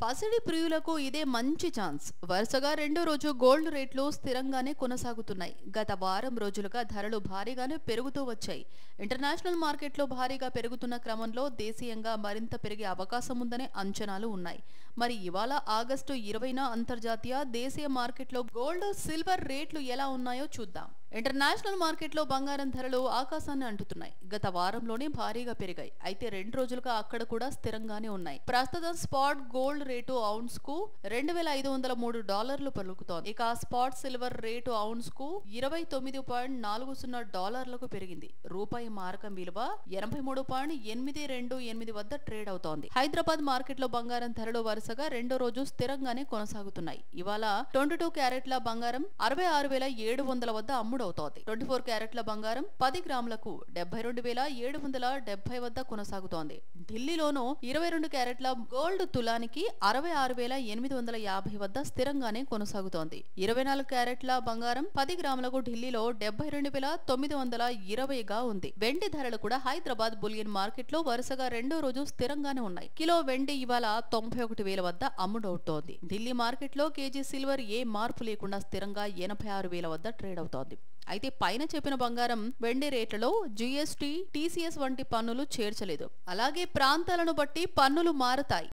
పసిడి ప్రియులకు ఇదే మంచి ఛాన్స్. వరుసగా రెండో రోజు గోల్డ్ రేట్లు స్థిరంగానే కొనసాగుతున్నాయి. గత వారం రోజులుగా ధరలు భారీగానే పెరుగుతూ వచ్చాయి. ఇంటర్నేషనల్ మార్కెట్లో భారీగా పెరుగుతున్న క్రమంలో దేశీయంగా మరింత పెరిగే అవకాశం ఉందనే అంచనాలు ఉన్నాయి. మరి ఇవాళ ఆగస్టు 20న అంతర్జాతీయ దేశీయ మార్కెట్లో గోల్డ్, సిల్వర్ రేట్లు ఎలా ఉన్నాయో చూద్దాం. ఇంటర్నేషనల్ మార్కెట్లో బంగారం ధరలు ఆకాశాన్ని అంటుతున్నాయి. గత వారంలోనే భారీగా పెరిగాయి. అయితే 2 రోజులుగా అక్కడ కూడా స్థిరంగానే ఉన్నాయి. ప్రస్తుతం స్పాట్ గోల్డ్ రేటు ఔన్స్ కు $2,503 పలుకుతోంది. ఇక స్పాట్ సిల్వర్ రేటు ఔన్స్ కు $29.40 పెరిగింది. రూపాయి మారకం విలువ 83.828 వద్ద ట్రేడ్ అవుతోంది. హైదరాబాద్ మార్కెట్లో బంగారం ధరలు వరుసగా రెండో రోజు స్థిరంగానే కొనసాగుతున్నాయి. ఇవాళ 22 క్యారెట్ల బంగారం 66,700 వద్ద అమ్ముడవుతోంది. 24 క్యారెట్ల బంగారం 10 గ్రాములకు 72,770 వద్ద కొనసాగుతోంది. ఢిల్లీలోనూ 22 క్యారెట్ల గోల్డ్ తులానికి 66,850 వద్ద స్థిరంగానే కొనసాగుతోంది. 24 క్యారెట్ల బంగారం 10 గ్రాములకు ఢిల్లీలో 72,920గా ఉంది. వెండి ధరలు కూడా హైదరాబాద్ బులియన్ మార్కెట్ లో వరుసగా రెండో రోజు స్థిరంగానే ఉన్నాయి. కిలో వెండి ఇవాళ 91,000 వద్ద అమ్ముడవుతోంది. ఢిల్లీ మార్కెట్ లో కేజీ సిల్వర్ ఏ మార్పు లేకుండా స్థిరంగా 86,000 వద్ద ట్రేడ్ అవుతోంది. అయితే పైన చెప్పిన బంగారం, వెండి రేట్లలో జీఎస్టీ, టీసీఎస్ వంటి పన్నులు చేర్చలేదు. అలాగే ప్రాంతాలను బట్టి పన్నులు మారతాయి.